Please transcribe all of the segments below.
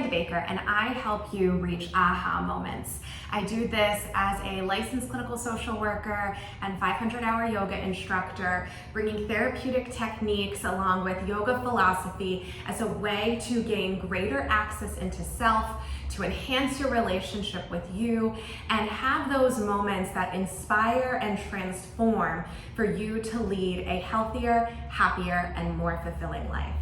Mind Baker, and I help you reach aha moments. I do this as a licensed clinical social worker and 500-hour yoga instructor, bringing therapeutic techniques along with yoga philosophy as a way to gain greater access into self, to enhance your relationship with you, and have those moments that inspire and transform for you to lead a healthier, happier, and more fulfilling life.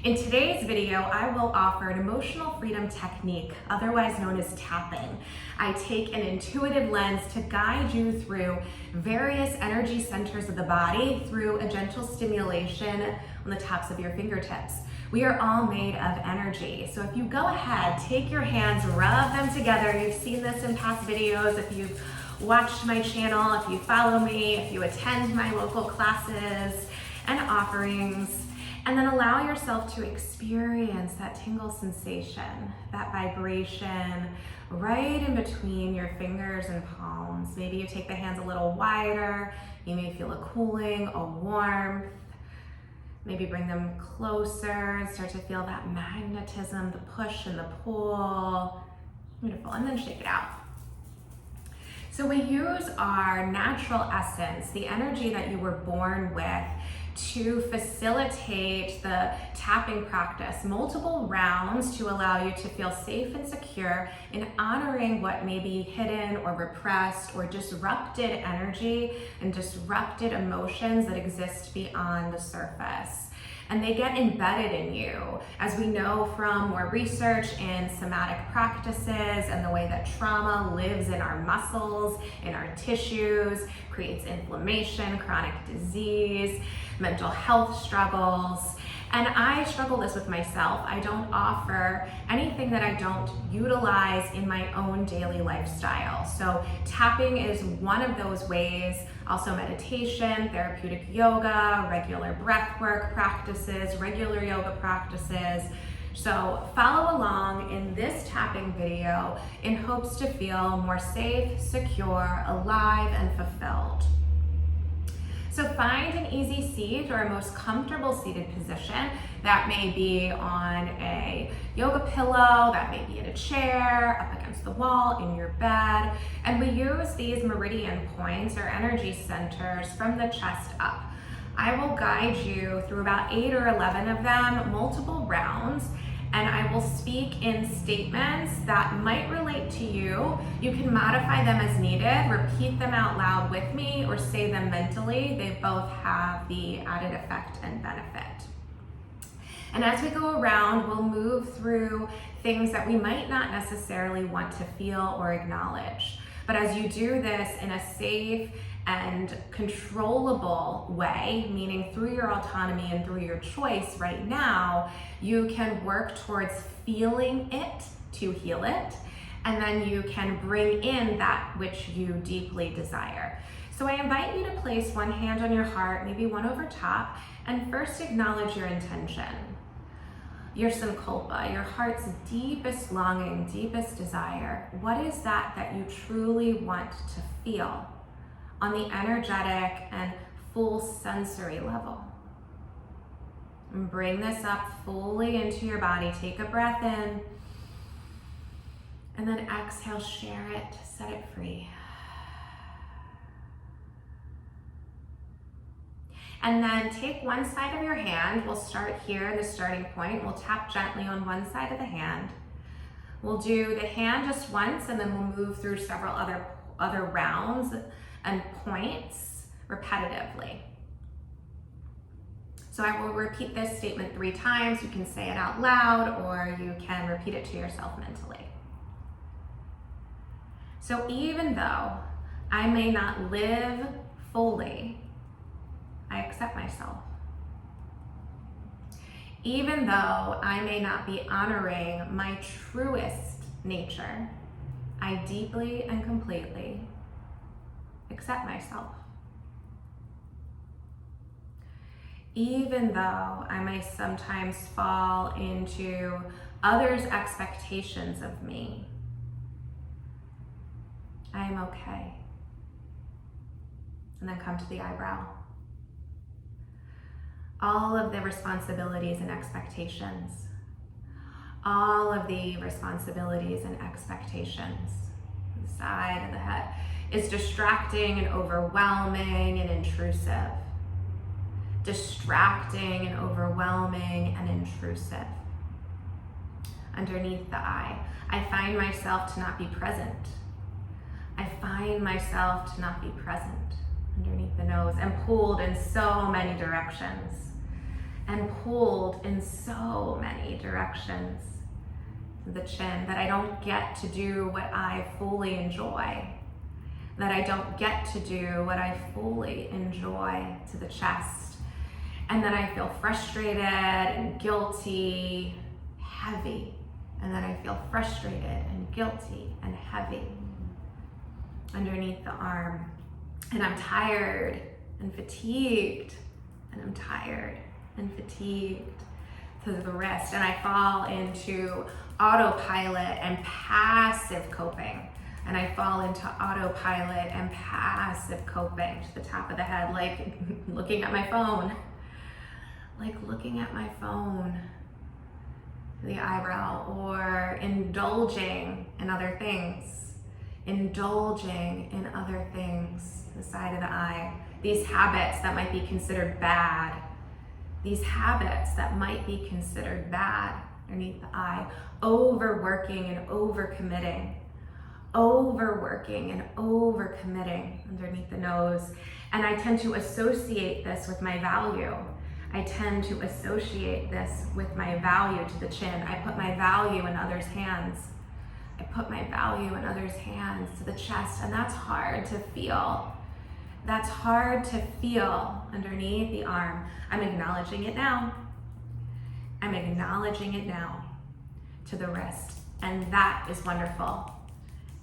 In today's video, I will offer an emotional freedom technique, otherwise known as tapping. I take an intuitive lens to guide you through various energy centers of the body through a gentle stimulation on the tops of your fingertips. We are all made of energy. So if you go ahead, take your hands, rub them together. You've seen this in past videos. If you've watched my channel, if you follow me, if you attend my local classes and offerings, and then allow yourself to experience that tingle sensation, that vibration right in between your fingers and palms. Maybe you take the hands a little wider. You may feel a cooling, a warmth. Maybe bring them closer and start to feel that magnetism, the push and the pull. Beautiful, and then shake it out. So we use our natural essence, the energy that you were born with, to facilitate the tapping practice, multiple rounds to allow you to feel safe and secure in honoring what may be hidden or repressed or disrupted energy and disrupted emotions that exist beyond the surface. And they get embedded in you. As we know from more research in somatic practices and the way that trauma lives in our muscles, in our tissues, creates inflammation, chronic disease, mental health struggles. And I struggle this with myself. I don't offer anything that I don't utilize in my own daily lifestyle. So tapping is one of those ways. Also meditation, therapeutic yoga, regular breath work practices, regular yoga practices. So follow along in this tapping video in hopes to feel more safe, secure, alive, and fulfilled. So find an easy seat or a most comfortable seated position. That may be on a yoga pillow, that may be in a chair, up against the wall, in your bed. And we use these meridian points or energy centers from the chest up. I will guide you through about 8 or 11 of them, multiple rounds, and I will speak in statements that might relate to you. You can modify them as needed, repeat them out loud with me, or say them mentally. They both have the added effect and benefit. And as we go around, we'll move through things that we might not necessarily want to feel or acknowledge. But as you do this in a safe and controllable way, meaning through your autonomy and through your choice right now, you can work towards feeling it to heal it, and then you can bring in that which you deeply desire. So I invite you to place one hand on your heart, maybe one over top, and first acknowledge your intention. Your sankalpa, your heart's deepest longing, deepest desire. What is that that you truly want to feel on the energetic and full sensory level? And bring this up fully into your body. Take a breath in, and then exhale, share it, set it free. And then take one side of your hand. We'll start here in the starting point. We'll tap gently on one side of the hand. We'll do the hand just once, and then we'll move through several other rounds and points repetitively. So I will repeat this statement 3 times. You can say it out loud, or you can repeat it to yourself mentally. So even though I may not live fully, I accept myself. Even though I may not be honoring my truest nature, I deeply and completely accept myself. Even though I may sometimes fall into others' expectations of me, I am okay. And then come to the eyebrow. All of the responsibilities and expectations, all of the responsibilities and expectations. The side of the head is distracting and overwhelming and intrusive. Distracting and overwhelming and intrusive. Underneath the eye, I find myself to not be present. I find myself to not be present. Underneath the nose, and pulled in so many directions. And pulled in so many directions. The chin, that I don't get to do what I fully enjoy. That I don't get to do what I fully enjoy. To the chest. And then I feel frustrated and guilty, heavy. And then I feel frustrated and guilty and heavy. Underneath the arm. And I'm tired and fatigued. And I'm tired and fatigued. To the wrist. And I fall into autopilot and passive coping. And I fall into autopilot and passive coping to the top of the head, like looking at my phone. Like looking at my phone, the eyebrow, or indulging in other things. Indulging in other things, the side of the eye. These habits that might be considered bad. These habits that might be considered bad underneath the eye. Overworking and overcommitting. Overworking and overcommitting underneath the nose. And I tend to associate this with my value. I tend to associate this with my value to the chin. I put my value in others' hands. I put my value in others' hands to the chest, and that's hard to feel. That's hard to feel underneath the arm. I'm acknowledging it now. I'm acknowledging it now to the wrist, and that is wonderful.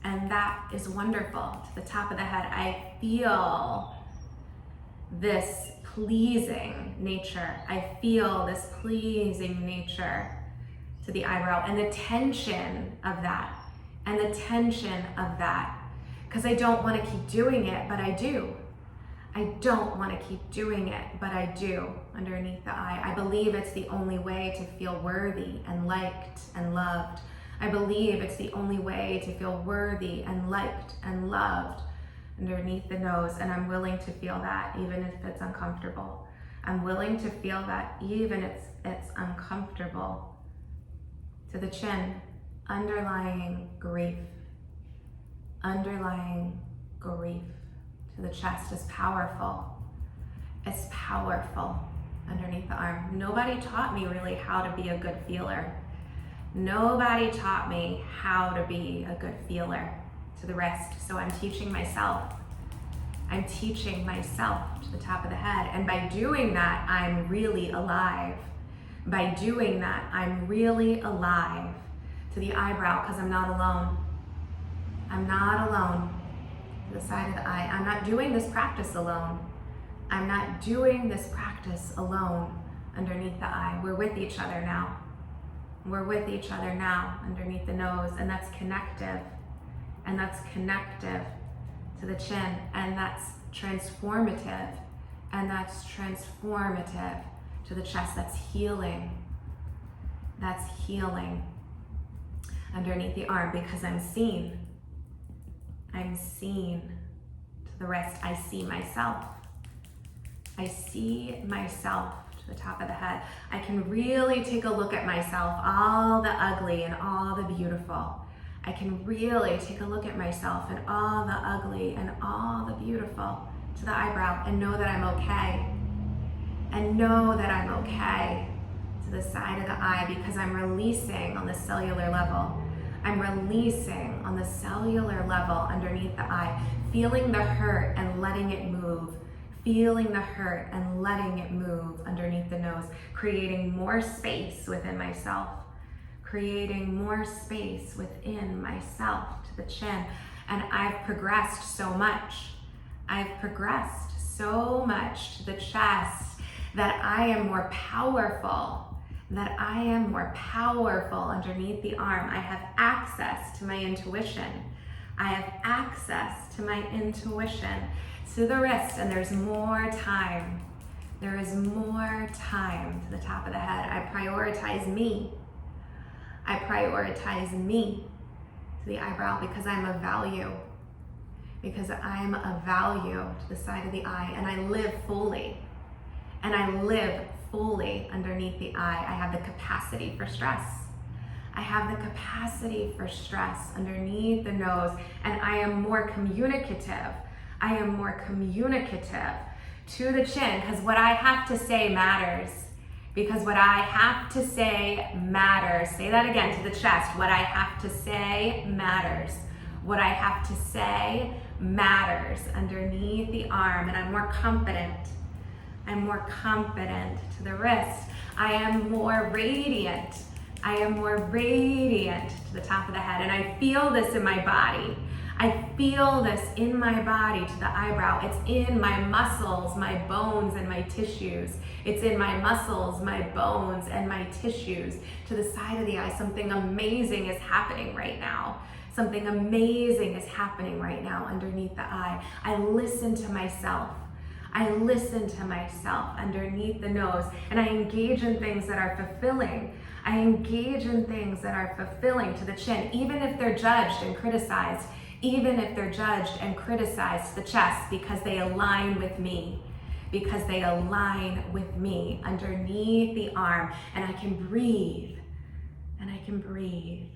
And that is wonderful. To the top of the head, I feel this pleasing nature. I feel this pleasing nature to the eyebrow, and the tension of that, and the tension of that. Because I don't want to keep doing it, but I do. I don't want to keep doing it, but I do underneath the eye. I believe it's the only way to feel worthy and liked and loved. I believe it's the only way to feel worthy and liked and loved underneath the nose, and I'm willing to feel that even if it's uncomfortable. I'm willing to feel that even if it's uncomfortable. To the chin, underlying grief. Underlying grief. To the chest is powerful. It's powerful underneath the arm. Nobody taught me really how to be a good feeler. Nobody taught me how to be a good feeler. To the wrist, so I'm teaching myself. I'm teaching myself to the top of the head, and by doing that, I'm really alive. By doing that, I'm really alive. To the eyebrow, because I'm not alone. I'm not alone. To the side of the eye, I'm not doing this practice alone. I'm not doing this practice alone underneath the eye. We're with each other now. We're with each other now underneath the nose, and that's connective. And that's connective to the chin, and that's transformative, and that's transformative to the chest. That's healing. That's healing underneath the arm, because I'm seen. I'm seen. To the wrist, I see myself. I see myself. To the top of the head, I can really take a look at myself, all the ugly and all the beautiful. I can really take a look at myself and all the ugly and all the beautiful to the eyebrow, and know that I'm okay. And know that I'm okay to the side of the eye, because I'm releasing on the cellular level. I'm releasing on the cellular level underneath the eye, feeling the hurt and letting it move. Feeling the hurt and letting it move underneath the nose, creating more space within myself. Creating more space within myself to the chin. And I've progressed so much. I've progressed so much to the chest that I am more powerful. That I am more powerful underneath the arm. I have access to my intuition. I have access to my intuition. To the wrist, and there's more time. There is more time to the top of the head. I prioritize me. I prioritize me to the eyebrow because I'm of value. Because I'm of value to the side of the eye, and I live fully. And I live fully underneath the eye. I have the capacity for stress. I have the capacity for stress underneath the nose, and I am more communicative. I am more communicative to the chin because what I have to say matters. Because what I have to say matters. Say that again to the chest. What I have to say matters. What I have to say matters underneath the arm, and I'm more confident. I'm more confident to the wrist. I am more radiant. I am more radiant to the top of the head, and I feel this in my body. I feel this in my body to the eyebrow. It's in my muscles, my bones, and my tissues. It's in my muscles, my bones, and my tissues to the side of the eye. Something amazing is happening right now. Something amazing is happening right now underneath the eye. I listen to myself. I listen to myself underneath the nose, and I engage in things that are fulfilling. I engage in things that are fulfilling to the chin, even if they're judged and criticized, even if they're judged and criticized to the chest, because they align with me, because they align with me underneath the arm, and I can breathe, and I can breathe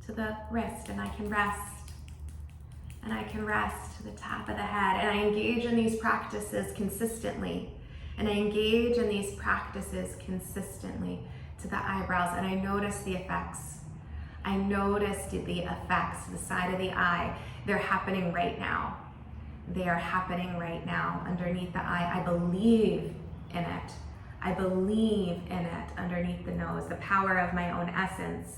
to the wrist, and I can rest, and I can rest to the top of the head, and I engage in these practices consistently, and I engage in these practices consistently to the eyebrows, and I notice the effects. I noticed the effects, the side of the eye. They're happening right now. They are happening right now underneath the eye. I believe in it. I believe in it underneath the nose. The power of my own essence.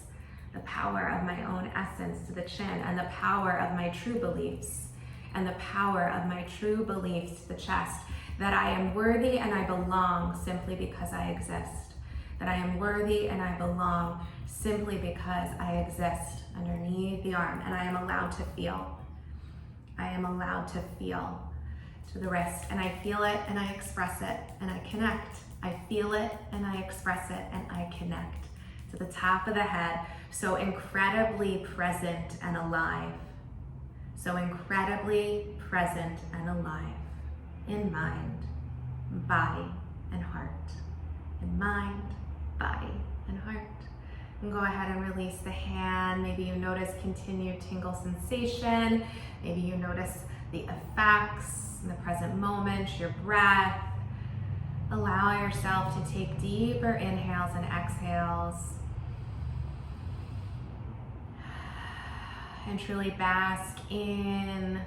The power of my own essence to the chin, and the power of my true beliefs, and the power of my true beliefs to the chest, that I am worthy and I belong simply because I exist. That I am worthy and I belong simply because I exist underneath the arm, and I am allowed to feel. I am allowed to feel to the wrist, and I feel it and I express it and I connect. I feel it and I express it and I connect to the top of the head. So incredibly present and alive. So incredibly present and alive in mind, body, and heart. In mind, body, and heart. And go ahead and release the hand. Maybe you notice continued tingle sensation. Maybe you notice the effects in the present moment, your breath. Allow yourself to take deeper inhales and exhales. And truly bask in